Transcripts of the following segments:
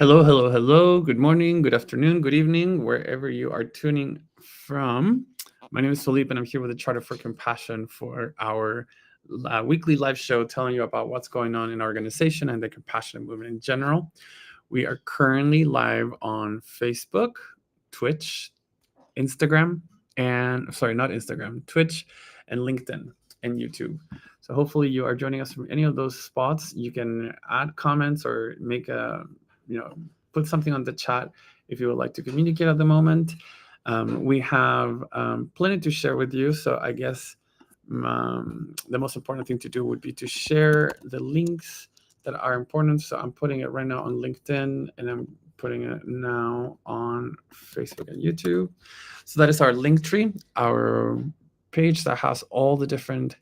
Hello, hello, hello. Good morning, good afternoon, good evening, wherever you are tuning from. My name is Felipe, and I'm here with the Charter for Compassion for our weekly live show telling you about what's going on in our organization and the compassionate movement in general. We are currently live on Facebook, Twitch, Instagram, and sorry, not Instagram, Twitch, and LinkedIn and YouTube. So hopefully you are joining us from any of those spots. You can add comments or make a, put something on the chat if you would like to communicate at the moment. We have plenty to share with you. So I guess the most important thing to do would be to share the links that are important. So I'm putting it right now on LinkedIn, and I'm putting it now on Facebook and YouTube. So that is our link tree, our page that has all the different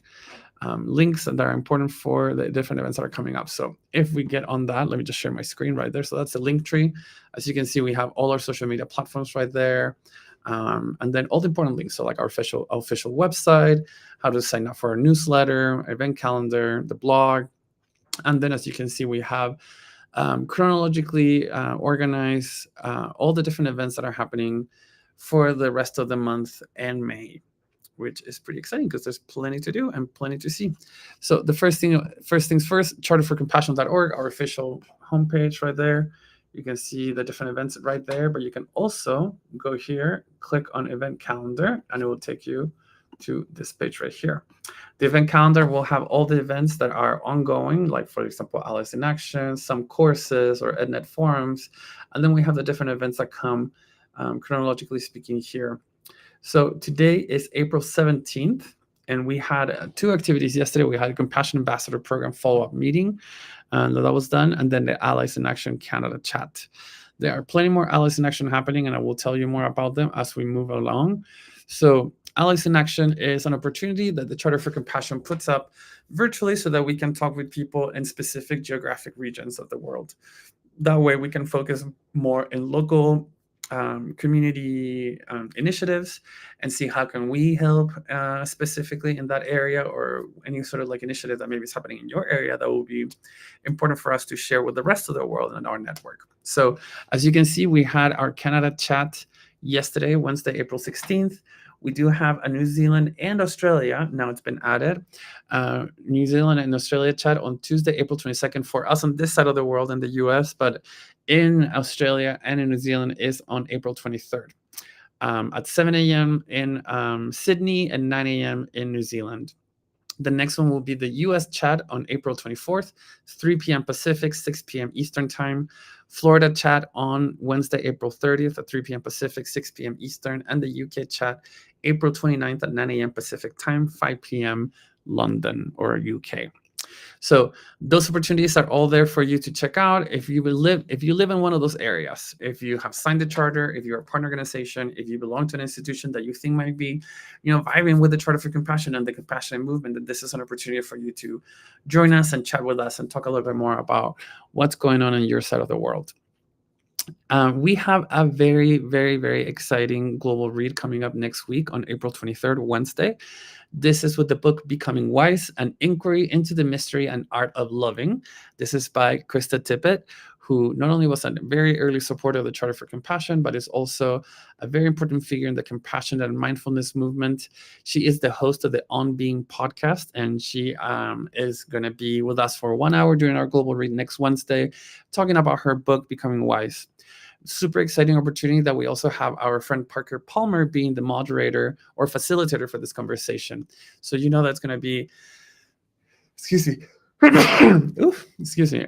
links that are important for the different events that are coming up. So if we get on that, let me just share my screen right there. So that's the link tree. As you can see, we have all our social media platforms right there. And then all the important links. So like our official website, how to sign up for our newsletter, event calendar, the blog. And then as you can see, we have chronologically organized all the different events that are happening for the rest of the month and May, which is pretty exciting because there's plenty to do and plenty to see. So the first things first, charterforcompassion.org, our official homepage right there. You can see the different events right there, but you can also go here, click on event calendar, and it will take you to this page right here. The event calendar will have all the events that are ongoing, like, for example, Allies in Action, some courses or EdNet forums. And then we have the different events that come chronologically speaking here. So today is April 17th, and we had two activities yesterday. We had a Compassion Ambassador Program follow-up meeting, and that was done, and then the Allies in Action Canada chat. There are plenty more Allies in Action happening, and I will tell you more about them as we move along. So Allies in Action is an opportunity that the Charter for Compassion puts up virtually so that we can talk with people in specific geographic regions of the world. That way we can focus more in local community initiatives and see how can we help specifically in that area, or any sort of like initiative that maybe is happening in your area that will be important for us to share with the rest of the world and our network. So as you can see, we had our Canada chat yesterday, Wednesday, April 16th. We do have a New Zealand and Australia. Now it's been added. New Zealand and Australia chat on Tuesday, April 22nd for us on this side of the world in the US, but in Australia and in New Zealand is on April 23rd at 7 a.m. in Sydney and 9 a.m. in New Zealand. The next one will be the US chat on April 24th, 3 p.m. Pacific, 6 p.m. Eastern Time. Florida chat on Wednesday, April 30th at 3 p.m. Pacific, 6 p.m. Eastern. And the UK chat April 29th at 9 a.m. Pacific Time, 5 p.m. London or UK. So those opportunities are all there for you to check out. If you live in one of those areas, if you have signed the charter, if you're a partner organization, if you belong to an institution that you think might be, vibing with the Charter for Compassion and the compassionate movement, then this is an opportunity for you to join us and chat with us and talk a little bit more about what's going on your side of the world. We have a very, very, very exciting global read coming up next week on April 23rd, Wednesday. This is with the book Becoming Wise, an inquiry into the mystery and art of loving. This is by Krista Tippett, who not only was a very early supporter of the Charter for Compassion, but is also a very important figure in the compassion and mindfulness movement. She is the host of the On Being podcast, and she is going to be with us for 1 hour during our global read next Wednesday, talking about her book, Becoming Wise. Super exciting opportunity that we also have our friend Parker Palmer being the moderator or facilitator for this conversation. So that's going to be, excuse me, excuse me.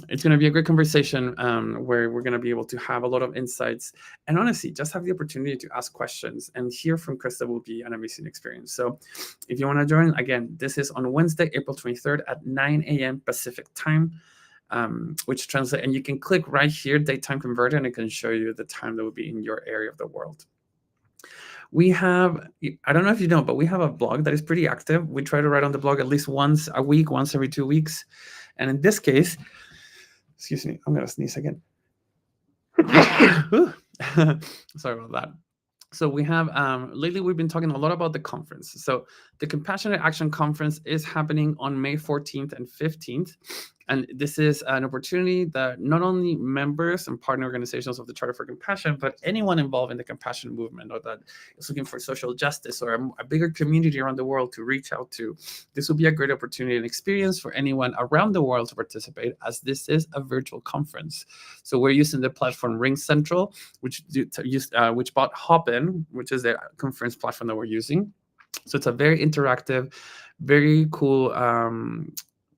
It's going to be a great conversation where we're going to be able to have a lot of insights and honestly just have the opportunity to ask questions and hear from Krista. Will be an amazing experience. So if you want to join, again, this is on Wednesday, April 23rd at 9 a.m. Pacific time. Which translate, and you can click right here, daytime converter, and it can show you the time that will be in your area of the world. We have, I don't know if you know, but we have a blog that is pretty active. We try to write on the blog at least once a week, once every 2 weeks. And in this case, excuse me, I'm going to sneeze again. Sorry about that. So we have, lately we've been talking a lot about the conference. So the Compassionate Action Conference is happening on May 14th and 15th. And this is an opportunity that not only members and partner organizations of the Charter for Compassion, but anyone involved in the compassion movement or that is looking for social justice or a bigger community around the world to reach out to. This will be a great opportunity and experience for anyone around the world to participate, as this is a virtual conference. So we're using the platform Ring Central, which bought Hopin, which is the conference platform that we're using. So it's a very interactive, very cool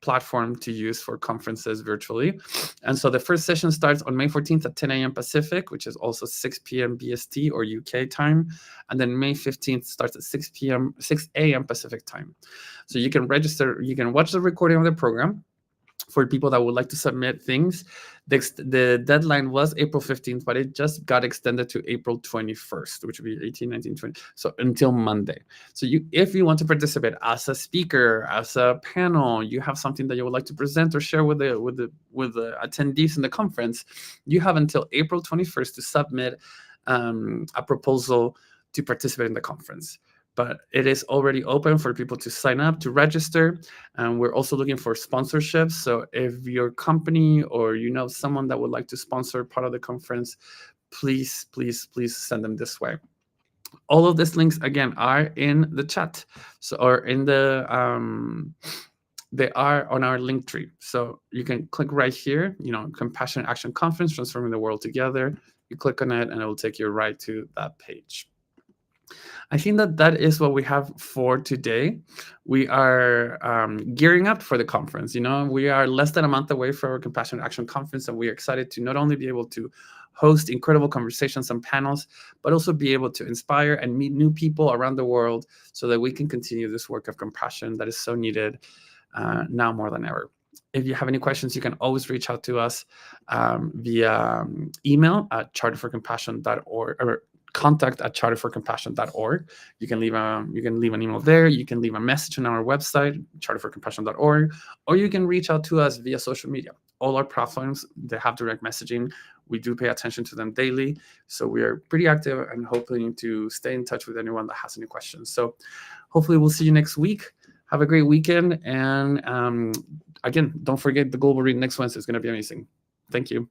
platform to use for conferences virtually. And so the first session starts on May 14th at 10 a.m. Pacific, which is also 6 p.m. BST or UK time. And then May 15th starts at 6 a.m. Pacific time. So you can register, you can watch the recording of the program. For people that would like to submit things, the deadline was April 15th, but it just got extended to April 21st, which would be 18, 19, 20. So until Monday. So if you want to participate as a speaker, as a panel, you have something that you would like to present or share with the attendees in the conference, you have until April 21st to submit a proposal to participate in the conference. But it is already open for people to sign up, to register. And we're also looking for sponsorships. So if your company or you know someone that would like to sponsor part of the conference, please, please, please send them this way. All of these links, again, are in the chat. So, or in the, they are on our link tree. So you can click right here, Compassionate Action Conference, Transforming the World Together. You click on it and it will take you right to that page. I think that is what we have for today. We are gearing up for the conference. We are less than a month away from our Compassionate Action Conference, and we are excited to not only be able to host incredible conversations and panels, but also be able to inspire and meet new people around the world so that we can continue this work of compassion that is so needed now more than ever. If you have any questions, you can always reach out to us via email at charterforcompassion.org or contact@charterforcompassion.org. You can leave an email there. You can leave a message on our website, charterforcompassion.org, or you can reach out to us via social media. All our platforms, they have direct messaging. We do pay attention to them daily. So we are pretty active and hoping to stay in touch with anyone that has any questions. So hopefully we'll see you next week. Have a great weekend. And again, don't forget the Global Read next Wednesday is going to be amazing. Thank you.